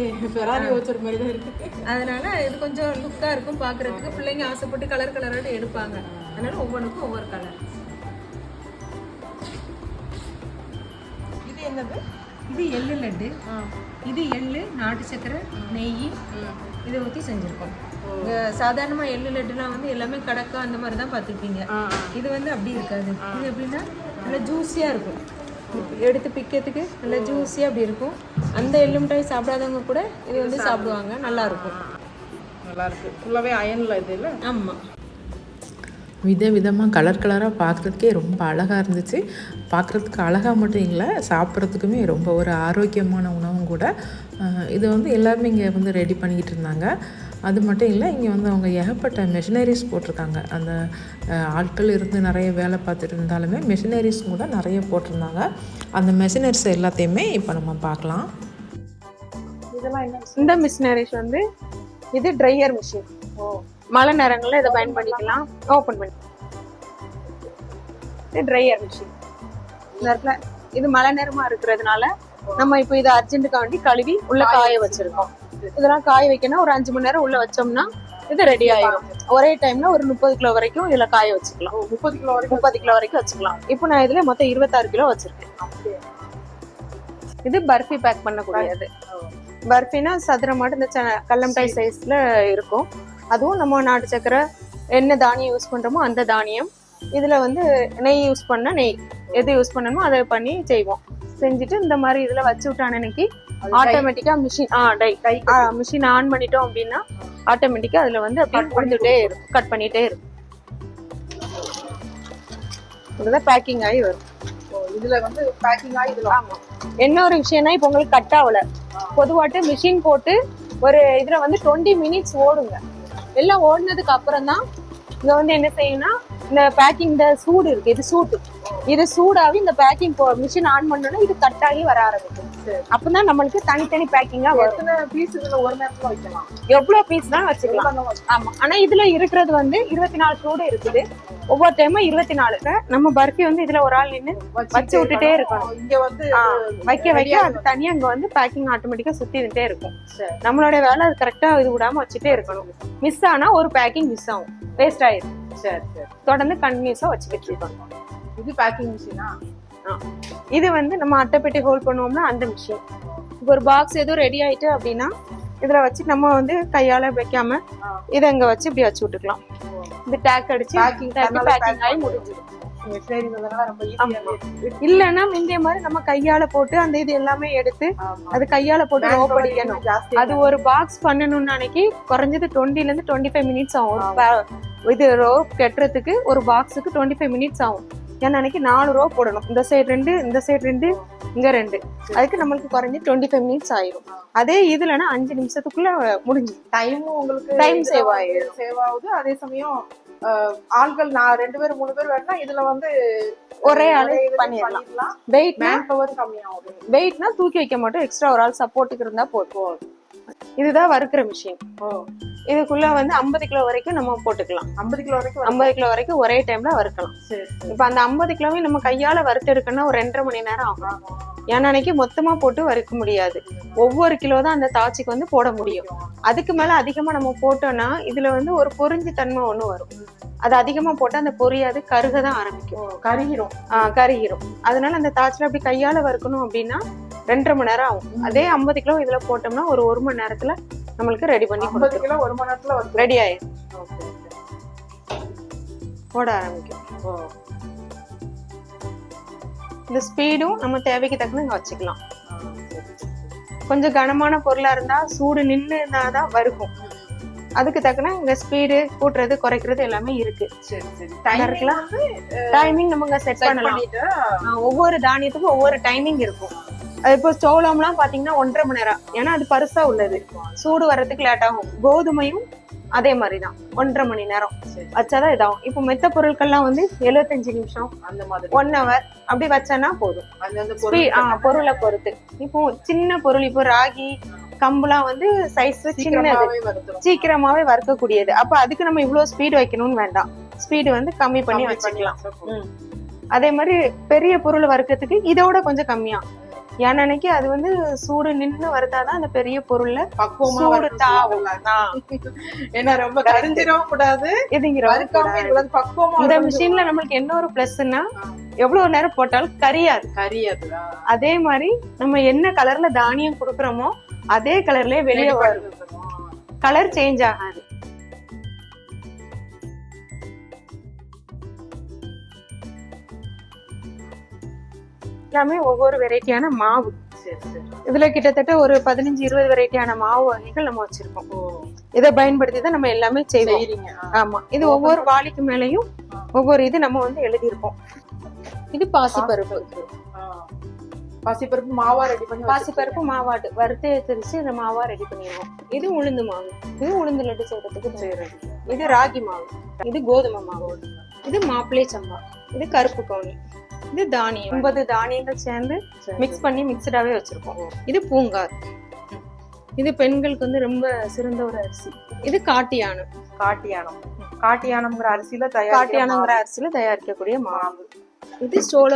Speaker 3: அதனால இது கொஞ்சம் லுக்காக இருக்கும் பார்க்குறதுக்கு. பிள்ளைங்க ஆசைப்பட்டு கலர் கலரோட எடுப்பாங்க. அதனால ஒவ்வொன்றுக்கும் ஒவ்வொரு கலர்.
Speaker 2: என்னது?
Speaker 3: இது எள்ளு லட்டு. இது எள்ளு, நாட்டு சக்கரை, நெய் இதை ஊற்றி செஞ்சுருக்கோம். சாதாரணமாக எள்ளு லட்டுலாம் வந்து எல்லாமே கடக்கா அந்த மாதிரி தான் பார்த்துருப்பீங்க. இது வந்து அப்படி இருக்காது. இது எப்படின்னா நல்லா ஜூஸியாக இருக்கும். எடுத்து பிக்கிறதுக்கு நல்லா ஜூஸியாக அப்படி இருக்கும். அந்த எள்ளு மிட்டாய் சாப்பிடாதவங்க கூட இது வந்து சாப்பிடுவாங்க. நல்லாயிருக்கும்.
Speaker 2: நல்லாயிருக்கு. ஃபுல்லாகவே அயனில் இது இல்லை?
Speaker 3: ஆமாம்.
Speaker 4: விதவிதமாக கலர் கலராக பார்க்குறதுக்கே ரொம்ப அழகாக இருந்துச்சு. பார்க்குறதுக்கு அழகாக மட்டும் இல்லை, சாப்பிட்றதுக்குமே ரொம்ப ஒரு ஆரோக்கியமான உணவும் கூட. இது வந்து எல்லாருமே இங்கே வந்து ரெடி பண்ணிக்கிட்டு இருந்தாங்க. அது மட்டும் இல்லை, இங்கே வந்து அவங்க ஏகப்பட்ட மெஷினரிஸ் போட்டிருக்காங்க. அந்த ஆட்கள் இருந்து நிறைய வேலை பார்த்துட்டு இருந்தாலுமே மெஷினரிஸ் கூட நிறைய போட்டிருந்தாங்க. அந்த மெஷினரிஸ் எல்லாத்தையுமே இப்போ நம்ம பார்க்கலாம்.
Speaker 2: இதெல்லாம் என்ன?
Speaker 3: இந்த மிஷினரிஸ் வந்து இது ட்ரையர் மிஷின். மழை நேரங்களில் இதை பயன்படுத்திக்கலாம். ஓப்பன் பண்ணி இது ட்ரையர் மிஷின். இந்த இடத்துல இது மழை நேரமாக இருக்கிறதுனால நம்ம இப்போ இதை அர்ஜென்ட்டுக்காக வேண்டி கழுவி உள்ள காய வச்சிருக்கோம். இதெல்லாம் காய வைக்கணும். ஒரு 5 மணி நேரம் உள்ள வச்சோம்னா இது ரெடி ஆயிடும். ஒரே டைம்ல ஒரு 30 கிலோ வரைக்கும் இதுல காய வச்சுக்கலாம். 30 கிலோ வரைக்கும் வச்சுக்கலாம். இப்போ நான் இதுல மொத்தம் 26 கிலோ வச்சிருக்கேன். இது பர்ஃபி பேக் பண்ணக்கூடியது. பர்ஃபினா சதுரமாட்டு இந்த கல்லமிட்டாய் சைஸ்ல இருக்கும். அதுவும் நம்ம நாட்டு சக்கரை என்ன தானியம் யூஸ் பண்றோமோ அந்த தானியம். இதுல வந்து நெய் யூஸ் பண்ண நெய் எது யூஸ் பண்ணணுமோ அதை பண்ணி செய்வோம். செஞ்சுட்டு இந்த மாதிரி இதுல வச்சு விட்டான அன்னைக்கு ஆட்டோமேட்டிக்கா மிஷின் ஆன் பண்ணிட்டோம் அப்படின்னா ஆட்டோமேட்டிக்கா அதுல வந்து அப்படியே விழுந்துட்டே இருக்கும். கட் பண்ணிட்டே இருக்கும். இதுதான் பேக்கிங் ஆகி வரும்.
Speaker 2: இதுல வந்து பேக்கிங் ஆகி இதுல.
Speaker 3: ஆமா. என்ன ஒரு விஷயம்னா இப்போ உங்களுக்கு கட் ஆகல, பொதுவாட்டு மிஷின் போட்டு ஒரு இதுல வந்து 20 மினிட்ஸ் ஓடுங்க. எல்லாம் ஓடினதுக்கு அப்புறம் தான் இங்க வந்து என்ன செய்யணும்னா இந்த பேக்கிங் இந்த சூடு இருக்கு, இது சூடு, இது சூடாகி இந்த பேக்கிங் மிஷின் ஆன் பண்ணோம்னா இது கட் ஆகி வர ஆரம்பிக்கும். அப்பதான் நம்மளுக்கு தனித்தனி பேக்கிங்கா வரும்.
Speaker 2: எத்தனை பீஸ் இதுல ஒரு நேரத்துல வைக்கலாம்?
Speaker 3: எவ்வளவு பீஸ் தான் வச்சுக்கலாம். ஆமா. ஆனா இதுல இருக்கிறது வந்து 24 சூடு இருக்குது. ஒவ்வொரு டைமும் 24. நம்ம பர்ஃபி வந்து இதுல ஒரு ஆள் நின்று வச்சு விட்டுட்டே இருக்கணும்.
Speaker 2: இங்க வந்து
Speaker 3: வைக்க வைக்க அது தனியா அங்க வந்து பேக்கிங் ஆட்டோமேட்டிக்கா சுத்திட்டே இருக்கும். நம்மளோட வேலை அது கரெக்டா இது விடாம வச்சுட்டே இருக்கணும். மிஸ் ஆனா ஒரு பேக்கிங் மிஸ் ஆகும், வேஸ்ட் ஆயிடும்.
Speaker 2: சரி சரி.
Speaker 3: தொடர்ந்து கண்டினியூஸா வச்சுக்கிட்டு இருக்கணும்.
Speaker 2: இது பேக்கிங் மிஷினா?
Speaker 3: இது வந்து நம்ம அட்டைப்பெட்டி ஹோல்ட் பண்ணுவோம்னா அந்த மிஷின். இப்போ ஒரு பாக்ஸ் எதுவும் ரெடி ஆயிட்டு அப்படின்னா இதுல வச்சு நம்ம வந்து கையால வைக்காம இதை அங்க வச்சு இப்படி வச்சு விட்டுக்கலாம். இந்த டேக் அடிச்சு பேக்கிங் ஆகி முடிஞ்சிடும். இல்லன்னா முந்தைய மாதிரி நம்ம கையால போட்டு அந்த இது எல்லாமே எடுத்து அது கையால போட்டு ரோப் அடிக்கணும். அது ஒரு பாக்ஸ் பண்ணணும்னு அன்னைக்கு குறைஞ்சது 20 ல இருந்து 25 மினிட்ஸ் ஆகும். இது ரோப் கட்டுறதுக்கு ஒரு பாக்ஸுக்கு 25 மினிட்ஸ் ஆகும். ஏன்னா அன்னைக்கு 4 ரோ போடணும். இந்த சைடு 2, இந்த சைடு 2, இங்க 2. அதுக்கு நம்மளுக்கு குறைஞ்சு 25 மினிட்ஸ் ஆயிரும். அதே இதுலன்னா 5 நிமிஷத்துக்குள்ள முடிஞ்சு
Speaker 2: டைமும் உங்களுக்கு
Speaker 3: டைம் சேவ்
Speaker 2: ஆகுது. அதே சமயம் ஆள்கள் 2 பேர் 3 பேர் வேணா இதுல வந்து
Speaker 3: ஒரே ஆளு பண்ணிடலாம். வெயிட்
Speaker 2: மேன் பவர் கம்மியாகும்.
Speaker 3: வெயிட்னா தூக்கி வைக்க மாட்டோம், எக்ஸ்ட்ரா ஒரு ஆள் சப்போர்ட்டுக்கு இருந்தா போதும். இதுதான் வறுக்கிற மிஷின். இதுக்குள்ள வந்து 50 கிலோ வரைக்கும் நம்ம போட்டுக்கலாம். 50 கிலோ வரைக்கும் ஒரே டைம்ல வறுக்கலாம். இப்ப அந்த 50 கிலோவையும் நம்ம கையால வறுத்து எடுக்கணும்னா ஒரு 2.5 மணி நேரம் ஆகும். ஏன்னா அன்னைக்கு மொத்தமா போட்டு வறுக்க முடியாது. ஒவ்வொரு கிலோ தான் அந்த தாச்சிக்கு வந்து போட முடியும். அதுக்கு மேல அதிகமா நம்ம போட்டோம்னா இதுல வந்து ஒரு பொரிஞ்சு தன்மை ஒண்ணு வரும். அது அதிகமா போட்டா அந்த பொரியாது கருகதான் ஆரம்பிக்கும், கருகிரும். அதனால அந்த தாச்சில அப்படி கையால வறுக்கணும் அப்படின்னா 2.5 மணி நேரம் ஆகும். அதே 50 கிலோ இதுல போட்டோம்னா ஒரு 1 மணி நேரத்துல நம்மளுக்கு ரெடி பண்ணி
Speaker 2: 50 கிலோ 1 மணி நேரத்துல
Speaker 3: ரெடி ஆயிடும். போட ஆரம்பிக்கும். இந்த ஸ்பீடும் நம்ம தேவைக்கு தக்கன வச்சுக்கலாம். கொஞ்சம் கனமான பொருளா இருந்தா சூடு நின்று இருந்தாதான் வறுக்கும். அதுக்கு தக்கன இங்க ஸ்பீடு கூட்டுறது குறைக்கிறது எல்லாமே இருக்கு. டைமிங் நம்ம செட் பண்ணலாம். ஒவ்வொரு தானியத்துக்கும் ஒவ்வொரு டைமிங் இருக்கும். இப்போ சோளம்லாம் பாத்தீங்கன்னா 1.5 மணி நேரம். ஏன்னா அது பருசா உள்ளது, சூடு வர்றதுக்கு லேட் ஆகும். கோதுமையும் அதே மாதிரிதான் 1.5 மணி நேரம் வச்சாதான் இதாகும். இப்போ மெத்த பொருட்கள்லாம் வந்து 75 நிமிஷம், அந்த மாதிரி 1 hour அப்படி வச்சோன்னா போதும். பொருளை பொறுத்து. இப்போ சின்ன பொருள், இப்போ ராகி கம்புலாம் வந்து சைஸ் சின்னது, சீக்கிரமாவே வறுக்கக்கூடியது. அப்ப அதுக்கு நம்ம இவ்வளவு ஸ்பீடு வைக்கணும்னு வேண்டாம், ஸ்பீடு வந்து கம்மி பண்ணி வச்சுக்கலாம். அதே மாதிரி பெரிய பொருள் வறுக்கிறதுக்கு இதோட கொஞ்சம் கம்மியா. ஏன்னா அன்னைக்கு அது வந்து சூடு நின்று வறுத்தாதான் அந்த பெரிய பொருள்ல சூடு தாவும்.
Speaker 2: ஏன்னா ரொம்ப கரிஞ்சிரவும் கூடாது.
Speaker 3: இந்த மிஷின்ல நம்மளுக்கு என்ன ஒரு பிளஸ்னா எவ்வளவு நேரம் போட்டாலும் கரியாது. அதே மாதிரி நம்ம என்ன கலர்ல தானியம் கொடுக்கறோமோ அதே கலர்லயே வெளியே வரும், கலர் சேஞ்ச் ஆகாது. எல்லாமே ஒவ்வொரு வெரைட்டியான மாவு. இதுல கிட்டத்தட்ட ஒரு 15-20 வெரைட்டியான மாவு வகைகள் நம்ம வச்சிருக்கோம். இதை பயன்படுத்தி தான் நம்ம எல்லாமே செய்வோம். ஆமா, இது ஒவ்வொரு வாளிக்கு மேலையும் ஒவ்வொரு இது நம்ம வந்து எழுதியிருப்போம். இது பாசிப்பருப்பு.
Speaker 2: பாசிப்பருப்பு மாவா ரெடி பண்ணி,
Speaker 3: பாசிப்பருப்பு மாவாட்டு வறுத்து எடுத்துருச்சு இந்த மாவா ரெடி பண்ணிடுவோம். இது உளுந்து மாவு. இது உளுந்து லட்டு செய்யறதுக்கு. இது ராகி மாவு. இது கோதுமை மாவு. இது மாப்பிள்ளை சம்பா. இது கருப்பு கவுனி. இது தானியம். 9 தானியங்கள் சேர்ந்து மிக்ஸ் பண்ணி மிக்சடாவே வச்சிருக்கோம். இது பூங்கார். இது பெண்களுக்கு வந்து ரொம்ப சிறந்த ஒரு அரிசி. இது
Speaker 2: காட்டியானம்ங்கிற அரிசியில
Speaker 3: தயாரிக்கக்கூடிய மாவு. இது சோள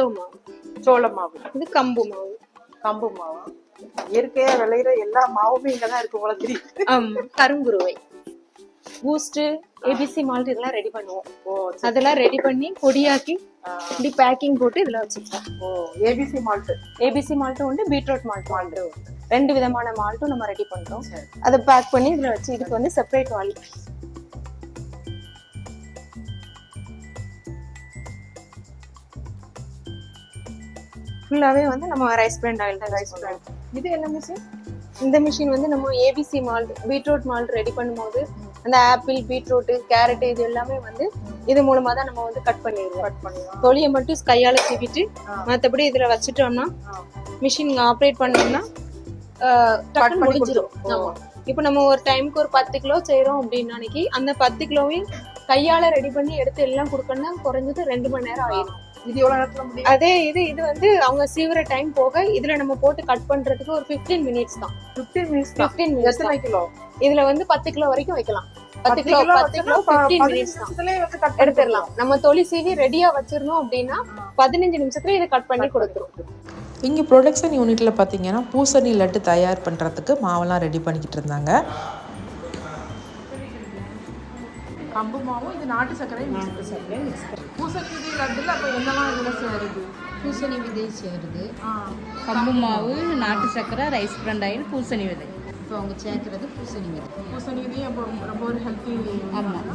Speaker 3: மாவு. இது கம்பு மாவு.
Speaker 2: இயற்கையா விளையிற எல்லா மாவுமே இங்கதான் இருக்கு போல தெரியுது.
Speaker 3: ஆமா, கருங்குருவை, பூஸ்ட், ஏபிசி மால்ட் இதெல்லாம் ரெடி பண்ணுவோம். அதெல்லாம் ரெடி பண்ணி பொடியாக்கி இப்படி பேக்கிங் போட்டு இதுல வச்சுப்போம். ஏபிசி மால்ட் உண்டு, பீட்ரூட் மால்ட் உண்டு. 2 விதமான மால்ட்டும் நம்ம ரெடி பண்றோம். அதை பேக் பண்ணி இதுல வச்சு இதுக்கு வந்து செப்பரேட் வாளி. ஃபுல்லாவே வந்து நம்ம ரைஸ் பிராண்ட் ஆயில் தான். Rice brand.
Speaker 2: இது என்ன மிஷின்?
Speaker 3: இந்த மிஷின் வந்து நம்ம ABC malt, beetroot malt ready பண்ணும்போது அந்த ஆப்பிள், பீட்ரூட், கேரட் இது எல்லாமே வந்து இது மூலமா தான் நம்ம வந்து கட் பண்ணிடுவோம். தொலியை மட்டும் கையால சீவிட்டு மற்றபடி இதுல வச்சுட்டோம்னா மிஷின் ஆப்ரேட் பண்ணோம்னா முடிஞ்சிடும். ஆமா, இப்போ நம்ம ஒரு டைமுக்கு ஒரு 10 கிலோ செய்யறோம் அப்படின்னு அன்னைக்கு அந்த 10 கிலோவையும் கையால ரெடி பண்ணி எடுத்து எல்லாம் கொடுக்கணும்னா குறைஞ்சது 2 மணி நேரம் ஆயிடும்.
Speaker 2: இது எவ்வளவு நேரத்துல முடியும்?
Speaker 3: அதே இது வந்து அவங்க சீவர டைம் போக இதுல நம்ம போட்டு கட் பண்றதுக்கு ஒரு 15 மினிட்ஸ் தான்.
Speaker 2: 15 மினிட்ஸ். எத்தனை கிலோ?
Speaker 3: இதுல வந்து 10 கிலோ வரைக்கும் வைக்கலாம். 10 கிலோ 15 மினிட்ஸ் தான் எடுத்துடலாம். நம்ம தொலி சீவி ரெடியா வச்சிருந்தோம் அப்படின்னா 15 நிமிஷத்துல இதை கட் பண்ணி கொடுத்துரும்.
Speaker 4: இங்கே ப்ரொடக்ஷன் யூனிட்டில் பார்த்தீங்கன்னா பூசணி லட்டு தயார் பண்ணுறதுக்கு மாவெல்லாம் ரெடி பண்ணிக்கிட்டு இருந்தாங்க.
Speaker 2: கம்பு மாவும் இது நாட்டு சர்க்கரை
Speaker 1: நாட்டு சர்க்கரை மிக்ஸ் பண்ணி
Speaker 2: பூசணி விதை லட்டுல அப்போ என்னெல்லாம் இதில் சேருது?
Speaker 1: பூசணி விதை சேருது,
Speaker 2: ஆ
Speaker 1: கம்பு மாவு, நாட்டு சர்க்கரை, ரைஸ் பிராண்ட் ஆயில், பூசணி விதை. இப்போ அவங்க சேர்க்குறது பூசணி விதை.
Speaker 2: பூசணி விதையும் அப்போ ரொம்ப ஒரு ஹெல்த்தி.
Speaker 1: ஆமாம்.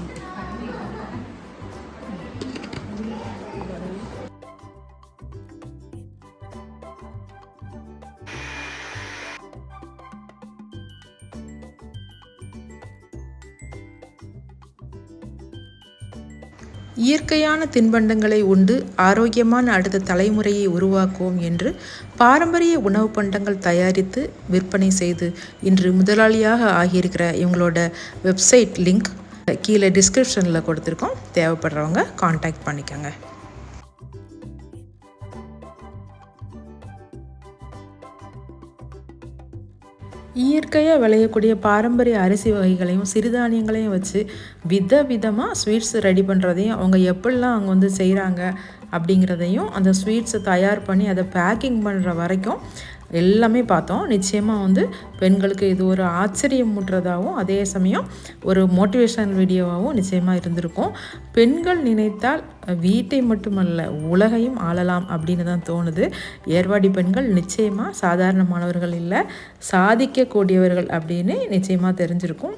Speaker 4: இயற்கையான தின்பண்டங்களை உண்டு ஆரோக்கியமான அடுத்த தலைமுறையை உருவாக்குவோம் என்று பாரம்பரிய உணவு பண்டங்கள் தயாரித்து விற்பனை செய்து இன்று முதலாளியாக ஆகியிருக்கிற இவங்களோட வெப்சைட் லிங்க் கீழே டிஸ்கிரிப்ஷனில் கொடுத்துருக்கோம். தேவைப்படுறவங்க காண்டாக்ட் பண்ணிக்கோங்க. இயற்கையாக விளையக்கூடிய பாரம்பரிய அரிசி வகைகளையும் சிறுதானியங்களையும் வச்சு விதமாக ஸ்வீட்ஸ் ரெடி பண்ணுறதையும் அவங்க எப்படிலாம் அவங்க வந்து செய்கிறாங்க அப்படிங்கிறதையும் அந்த ஸ்வீட்ஸை தயார் பண்ணி அதை பேக்கிங் பண்ணுற வரைக்கும் எல்லாமே பார்த்தோம். நிச்சயமாக வந்து பெண்களுக்கு இது ஒரு ஆச்சரியம் மூட்டுறதாகவும் அதே சமயம் ஒரு மோட்டிவேஷனல் வீடியோவாகவும் நிச்சயமாக இருந்திருக்கும். பெண்கள் நினைத்தால் வீட்டை மட்டுமல்ல உலகையும் ஆளலாம் அப்படின்னு தான் தோணுது. ஏர்வாடி பெண்கள் நிச்சயமாக சாதாரணமானவர்கள் இல்லை, சாதிக்கக்கூடியவர்கள் அப்படின்னு நிச்சயமாக தெரிஞ்சிருக்கும்.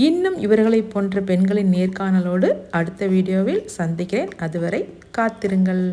Speaker 4: இன்னும் இவர்களை போன்ற பெண்களின் நேர்காணலோடு அடுத்த வீடியோவில் சந்திக்கிறேன். அதுவரை காத்திருங்கள்.